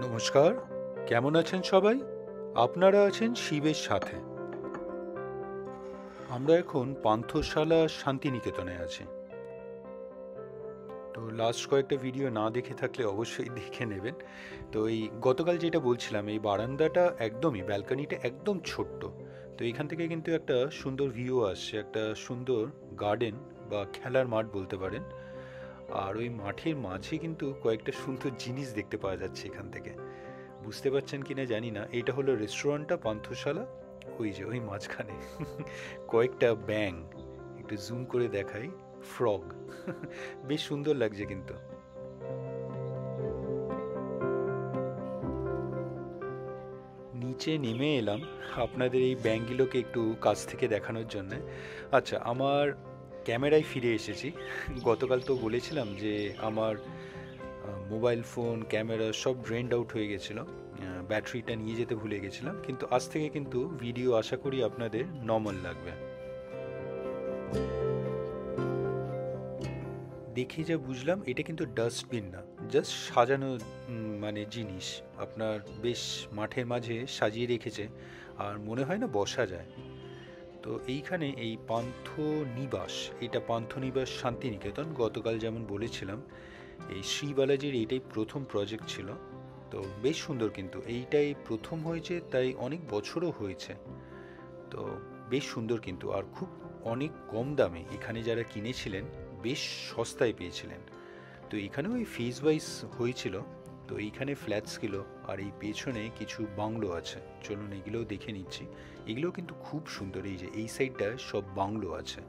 নমস্কার, কেমন আছেন সবাই? আপনারা আছেন শিবের সাথে। আমরা এখন পান্থশালা শান্তিনিকেতনে আছি। তো লাস্ট কয়েকটা ভিডিও না দেখে থাকলে অবশ্যই দেখে নেবেন। তো এই গতকাল যেটা বলছিলাম, এই বারান্দাটা একদমই, ব্যালকনিটা একদম ছোট্ট। তো এখান থেকে কিন্তু একটা সুন্দর ভিউ আসছে, একটা সুন্দর গার্ডেন বা খেলার মাঠ বলতে পারেন। আর ওই মাঠের মাঝে কিন্তু কয়েকটা সুন্দর জিনিস দেখতে পাওয়া যাচ্ছে এখান থেকে। বুঝতে পারছেন কিনা জানি না, এটা হলো রেস্টুরেন্টটা পান্থশালা। ওই যে ওই মাঝখানে কয়েকটা ব্যাং, একটু জুম করে দেখাই, ফ্রগ। বেশ সুন্দর লাগছে কিন্তু। নিচে নেমে এলাম আপনাদের এই ব্যাংকগুলোকে একটু কাছ থেকে দেখানোর জন্য। আচ্ছা, আমার ক্যামেরায় ফিরে এসেছি। গতকাল তো বলেছিলাম যে আমার মোবাইল ফোন ক্যামেরা সব ড্রেন্ড আউট হয়ে গেছিলো, ব্যাটারিটা নিয়ে যেতে ভুলে গেছিলাম। কিন্তু আজ থেকে কিন্তু ভিডিও আশা করি আপনাদের নর্মাল লাগবে। দেখে যা বুঝলাম, এটা কিন্তু ডাস্টবিন না, জাস্ট সাজানো মানে জিনিস আপনার বেশ মাঠের মাঝে সাজিয়ে রেখেছে। আর মনে হয় না বসা যায়। তো এইখানে এই পান্থনিবাস, এটা পান্থনিবাস শান্তিনিকেতন, গতকাল যেমন বলেছিলাম এই শ্রী বালাজির এইটাই প্রথম প্রজেক্ট ছিল। তো বেশ সুন্দর, কিন্তু এইটাই প্রথম হয়েছে, তাই অনেক বছরও হয়েছে। তো বেশ সুন্দর কিন্তু, আর খুব অনেক কম দামে এখানে যারা কিনেছিলেন বেশ সস্তায় পেয়েছিলেন। তো এখানেও ওই ফেজ ওয়াইজ হয়েছিল। তো এইখানে ফ্ল্যাটসগুলো আর এই পেছনে কিছু বাংলো আছে, চলুন এগুলোও দেখে নিচ্ছি। এগুলোও কিন্তু খুব সুন্দর, এই যে এই সাইডটায় সব বাংলো আছে।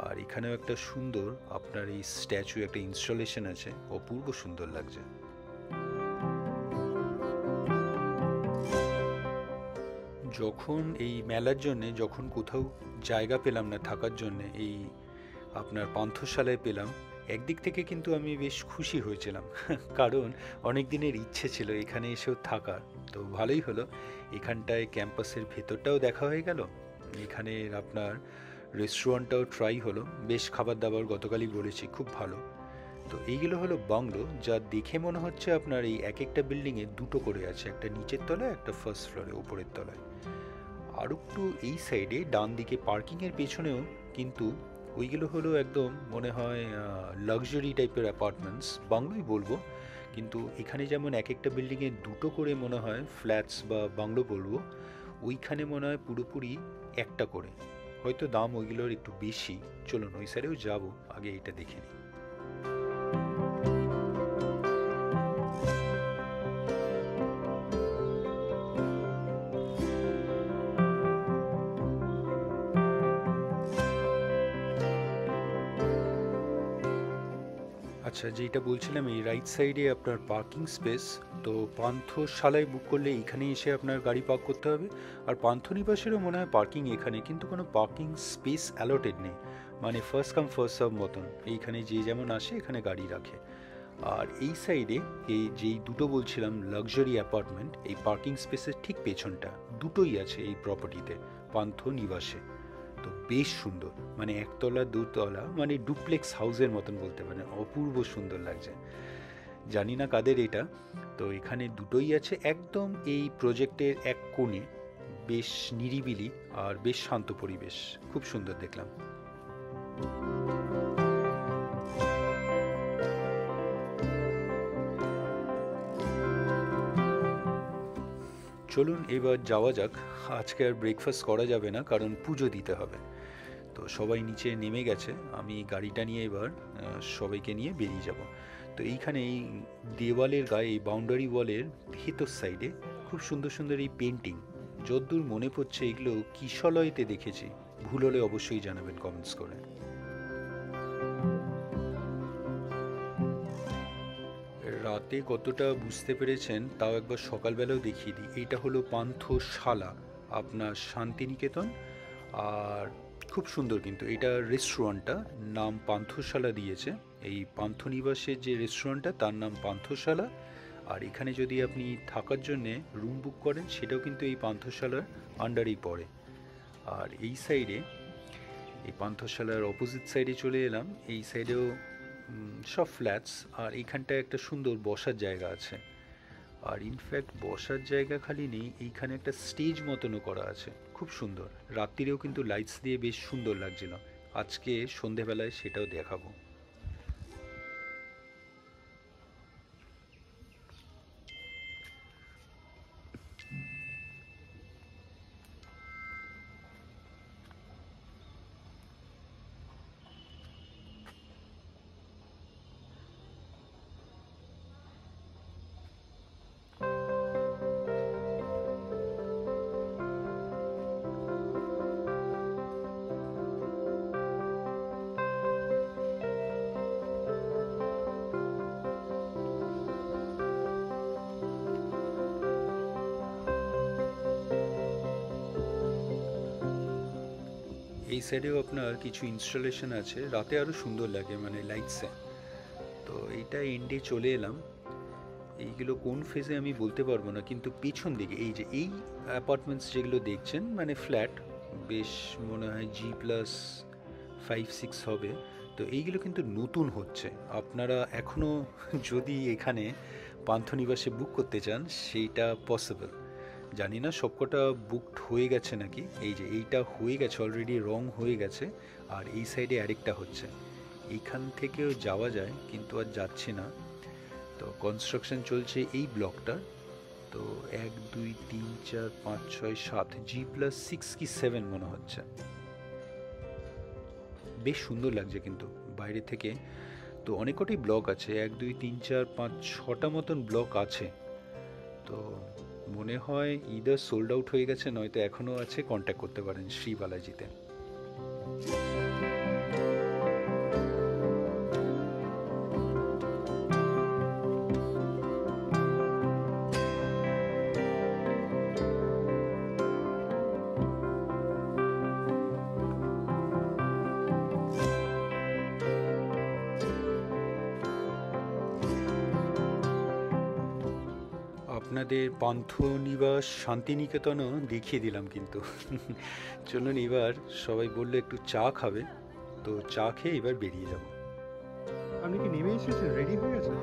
আর এখানেও একটা সুন্দর আপনার এই স্ট্যাচু, একটা ইনস্টলেশন আছে, অপূর্ব সুন্দর লাগছে। যখন এই মেলার জন্যে, যখন কোথাও জায়গা পেলাম না থাকার জন্যে, এই আপনার পান্থশালায় পেলাম, একদিক থেকে কিন্তু আমি বেশ খুশি হয়েছিলাম। কারণ অনেক দিনের ইচ্ছে ছিল এখানে এসেও থাকার। তো ভালোই হলো, এখানটায় ক্যাম্পাসের ভেতরটাও দেখা হয়ে গেল, এখানের আপনার রেস্টুরেন্টটাও ট্রাই হলো। বেশ খাবার দাবার গতকালই বলেছি, খুব ভালো। তো এইগুলো হলো বাংলো, যা দেখে মনে হচ্ছে আপনার এই এক একটা বিল্ডিংয়ে দুটো করে আছে, একটা নিচের তলায়, একটা ফার্স্ট ফ্লোরে, উপরের তলায়। আর একটু এই সাইডে ডান দিকে পার্কিংয়ের পেছনেও কিন্তু ওইগুলো হলো একদম মনে হয় লাক্সারি টাইপের অ্যাপার্টমেন্টস, বাংলোই বলবো। কিন্তু এখানে যেমন এক একটা বিল্ডিংয়ে দুটো করে মনে হয় ফ্ল্যাটস বা বাংলো বলবো, ওইখানে মনে হয় পুরোপুরি একটা করে। হয়তো দাম ওইগুলোর একটু বেশি। চলুন ওই সাইডেও যাবো, আগে এটা দেখে নিই। আচ্ছা, যেটা বলছিলাম, এই রাইট সাইডে আপনার পার্কিং স্পেস। তো পান্থশালায় বুক করলে এইখানে এসে আপনার গাড়ি পার্ক করতে হবে। আর পান্থনিবাসেরও মনে হয় পার্কিং এখানে, কিন্তু কোনো পার্কিং স্পেস অ্যালটেড নেই। মানে ফার্স্ট কাম ফার্স্ট সার্ভ মতন, এইখানে যে যেমন আসে এখানে গাড়ি রাখে। আর এই সাইডে এই যেই দুটো বলছিলাম লাক্সারি অ্যাপার্টমেন্ট, এই পার্কিং স্পেসের ঠিক পেছনটা দুটোই আছে এই প্রপার্টিতে, পান্থনিবাসে। তো বেশ সুন্দর, মানে একতলা দুতলা, মানে ডুপ্লেক্স হাউসের মতন বলতে পারেন, অপূর্ব সুন্দর লাগছে। জানি না কাদের এটা। তো এখানে দুটোই আছে একদম এই প্রজেক্টের এক কোণে, বেশ নিরিবিলি আর বেশ শান্ত পরিবেশ, খুব সুন্দর দেখলাম। চলুন এবার যাওয়া যাক। আজকে আর ব্রেকফাস্ট করা যাবে না, কারণ পুজো দিতে হবে। তো সবাই নিচে নেমে গেছে, আমি গাড়িটা নিয়ে এবার সবাইকে নিয়ে বেরিয়ে যাব। তো এইখানে এই দেওয়ালের গায়ে, এই বাউন্ডারি ওয়ালের ভেতর সাইডে খুব সুন্দর সুন্দর এই পেন্টিং, যদ্দূর মনে পড়ছে এগুলো কিশলয়তে দেখেছি। ভুল হলে অবশ্যই জানাবেন কমেন্টস করে। রাতে কতটা বুঝতে পেরেছেন তাও একবার সকালবেলাও দেখিয়ে দিই। এইটা হলো পান্থশালা, আপনার শান্তিনিকেতন। আর খুব সুন্দর কিন্তু, এটা রেস্টুরেন্টটা নাম পান্থশালা দিয়েছে। এই পান্থনিবাসের যে রেস্টুরেন্টটা তার নাম পান্থশালা। আর এখানে যদি আপনি থাকার জন্যে রুম বুক করেন, সেটাও কিন্তু এই পান্থশালার আন্ডারেই পড়ে। আর এই সাইডে, এই পান্থশালার অপোজিট সাইডে চলে এলাম, এই সাইডেও সব ফ্ল্যাটস। আর এইখানটায় একটা সুন্দর বসার জায়গা আছে। আর ইনফ্যাক্ট বসার জায়গা খালি নেই, এইখানে একটা স্টেজ মতনও করা আছে, খুব সুন্দর। রাত্রিরেও কিন্তু লাইটস দিয়ে বেশ সুন্দর লাগছিল। আজকে সন্ধেবেলায় সেটাও দেখাবো। এই সাইডেও আপনার কিছু ইনস্টলেশন আছে, রাতে আরও সুন্দর লাগে মানে লাইটসে। তো এইটা এন্ডে চলে এলাম। এইগুলো কোন ফেজে আমি বলতে পারবো না, কিন্তু পেছন দিকে এই যে এই অ্যাপার্টমেন্টস যেগুলো দেখছেন মানে ফ্ল্যাট, বেশ মনে হয় G+5-6 হবে। তো এইগুলো কিন্তু নতুন হচ্ছে। আপনারা এখনও যদি এখানে পান্থনিবাসে বুক করতে চান সেইটা পসিবল। জানি না সবকটা বুকড হয়ে গেছে নাকি। এই যে এইটা হয়ে গেছে অলরেডি, রং হয়ে গেছে। আর এই সাইডে আরেকটা হচ্ছে, এইখান থেকেও যাওয়া যায় কিন্তু আর যাচ্ছি না। তো কনস্ট্রাকশন চলছে এই ব্লকটা। তো 1 2 3 4 5 6 7 G+6 কি 7 মনে হচ্ছে। বেশ সুন্দর লাগছে কিন্তু বাইরে থেকে। তো অনেক কটাই ব্লক আছে, 1 2 3 4 5 6টা মতন ব্লক আছে। তো মনে হয় ইদার সোল্ড আউট হয়ে গেছে, নয়তো এখনও আছে, কন্ট্যাক্ট করতে পারেন শ্রী বালাজিতে। আপনাদের পান্থনিবাস শান্তিনিকেতনও দেখিয়ে দিলাম কিন্তু। চলুন এবার সবাই বললো একটু চা খাবে, তো চা খেয়ে এবার বেরিয়ে যাব। আপনি কি নেমে এসেছেন? রেডি হয়ে গেছেন?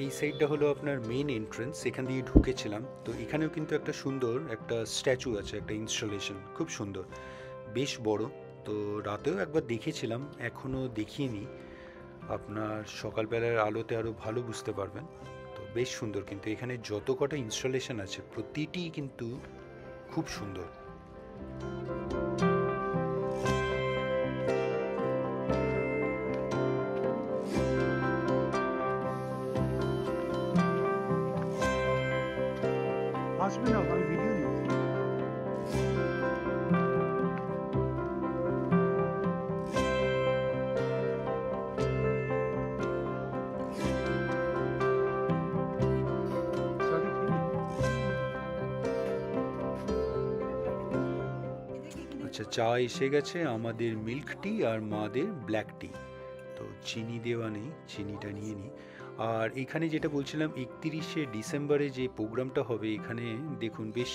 এই সাইডটা হলো আপনার মেইন এন্ট্রেন্স, এখান দিয়ে ঢুকেছিলাম। তো এখানেও কিন্তু একটা সুন্দর একটা স্ট্যাচু আছে, একটা ইনস্টলেশন খুব সুন্দর, বেশ বড়। তো রাতেও একবার দেখেছিলাম, এখনও দেখিনি। আপনার সকালবেলার আলোতে আরও ভালো বুঝতে পারবেন। তো বেশ সুন্দর, কিন্তু এখানে যত কটা ইনস্টলেশন আছে প্রতিটি কিন্তু খুব সুন্দর। আসবে না, আমি ভিডিও নিচ্ছি। Sorry, কি? আচ্ছা, চা এসে গেছে, আমাদের মিল্ক টি আর মাদের ব্ল্যাক টি। তো চিনি দেওয়া নেই, চিনিটা নিয়ে নিই। আর এখানে যেটা বলছিলাম 31শে ডিসেম্বরে যে প্রোগ্রামটা হবে, এখানে দেখুন বেশ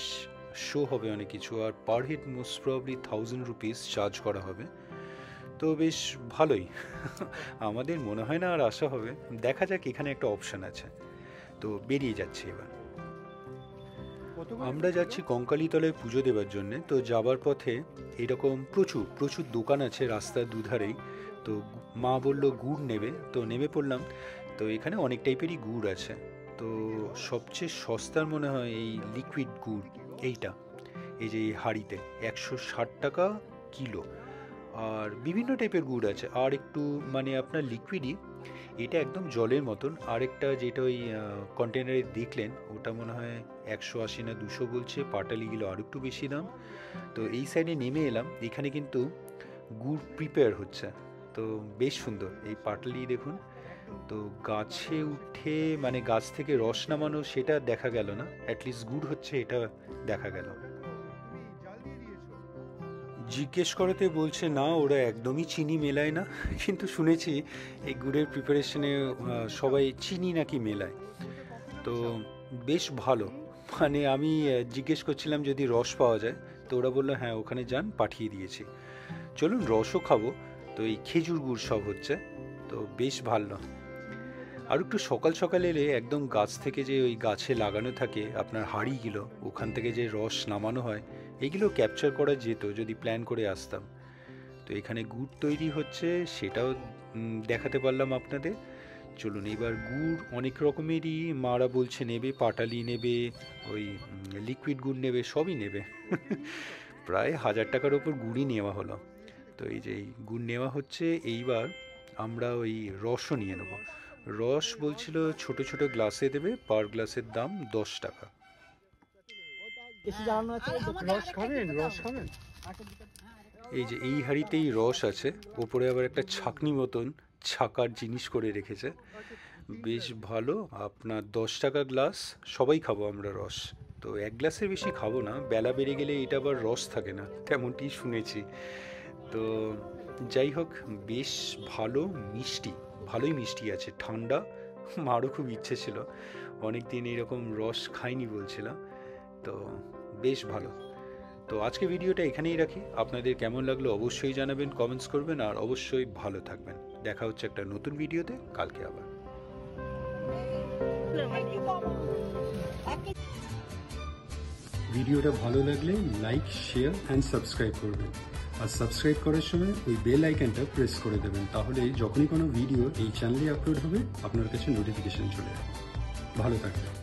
শো হবে অনেক কিছু। আর per head most probably 1000 rupees charge করা হবে। তো বেশ ভালোই। আমাদের মনে হয় না আর আসা হবে, দেখা যাক, এখানে একটা অপশান আছে। তো বেরিয়ে যাচ্ছি এবার। কত করে আমরা টিকিট? যাচ্ছি কঙ্কালীতলায় পুজো দেওয়ার জন্যে। তো যাবার পথে এরকম প্রচুর প্রচুর দোকান আছে রাস্তার দুধারেই। তো মা বলল গুড় নেবে, তো নেমে পড়লাম। তো এখানে অনেক টাইপেরই গুড় আছে। তো সবচেয়ে সস্তার মনে হয় এই লিকুইড গুড়, এইটা, এই যে এই হাঁড়িতে 160 টাকা কিলো। আর বিভিন্ন টাইপের গুড় আছে, আর একটু মানে আপনার লিকুইডই, এটা একদম জলের মতন। আরেকটা যেটা ওই কন্টেনারে দেখলেন, ওটা মনে হয় 180 না 200 বলছে, পাটালিগুলো আর একটু বেশি দাম। তো এই সাইডে নেমে এলাম, এখানে কিন্তু গুড় প্রিপেয়ার হচ্ছে। তো বেশ সুন্দর এই পাটালি দেখুন। তো গাছে উঠে মানে গাছ থেকে রস নামানো সেটা দেখা গেল না, অ্যাটলিস্ট গুড় হচ্ছে এটা দেখা গেল। তুমি জাল দিয়ে দিয়েছো? জিজ্ঞেস করাতে বলছে না, ওরা একদমই চিনি মেলায় না। কিন্তু শুনেছি এই গুড়ের প্রিপারেশনে সবাই চিনি নাকি মেলায়। কফি তো চাও? বেশ ভালো, মানে আমি জিজ্ঞেস করছিলাম যদি রস পাওয়া যায়, তো ওরা বললো হ্যাঁ ওখানে যান, পাঠিয়ে দিয়েছি। চলুন রসও খাবো। তো এই খেজুর গুড় সব হচ্ছে, তো বেশ ভালো। আর একটু সকাল সকাল এলে একদম গাছ থেকে যে ওই গাছে লাগানো থাকে আপনার হাঁড়িগুলো, ওখান থেকে যে রস নামানো হয়, এইগুলো ক্যাপচার করা যেত যদি প্ল্যান করে আসতাম। তো এখানে গুড় তৈরি হচ্ছে, সেটাও দেখাতে পারলাম আপনাদের। চলুন এবার গুড় অনেক রকমেরই মারা বলছে নেবে, পাটালি নেবে, ওই লিকুইড গুড় নেবে, সবই নেবে। প্রায় 1000 টাকার ওপর গুড়ই নেওয়া হলো। তো এই যে এই গুড় নেওয়া হচ্ছে, এইবার আমরা ওই রসও নিয়ে নেব। রস বলছিল ছোট ছোট গ্লাসে দেবে, পার গ্লাসের দাম 10 টাকা। রস খাবেন, রস খাবেন? এই যে এই হাঁড়িতেই রস আছে, ওপরে আবার একটা ছাকনি মতন ছাকার জিনিস করে রেখেছে, বেশ ভালো। আপনার 10 টাকা গ্লাস, সবাই খাবো আমরা রস। তো এক গ্লাসের বেশি খাবো না, বেলা বেড়ে গেলে এটা আবার রস থাকে না, তেমনটি শুনেছি। তো যাই হোক, বেশ ভালো মিষ্টি, ভালোই মিষ্টি আছে, ঠান্ডা। মারও খুব ইচ্ছে ছিল, অনেক দিন এরকম রস খাইনি বলছিলাম, তো বেশ ভালো। তো আজকে ভিডিওটা এখানেই রাখি। আপনাদের কেমন লাগলো অবশ্যই জানাবেন, কমেন্টস করবেন, আর অবশ্যই ভালো থাকবেন। দেখা হচ্ছে একটা নতুন ভিডিওতে কালকে আবার। ভিডিওটা ভালো লাগলে লাইক, শেয়ার অ্যান্ড সাবস্ক্রাইব করবেন। আর সাবস্ক্রাইব করার সময় ওই বেল আইকনটা প্রেস করে দেবেন, তাহলে যখনই কোনো ভিডিও এই চ্যানেলে আপলোড হবে আপনার কাছে নোটিফিকেশন চলে যাবে। ভালো থাকবেন।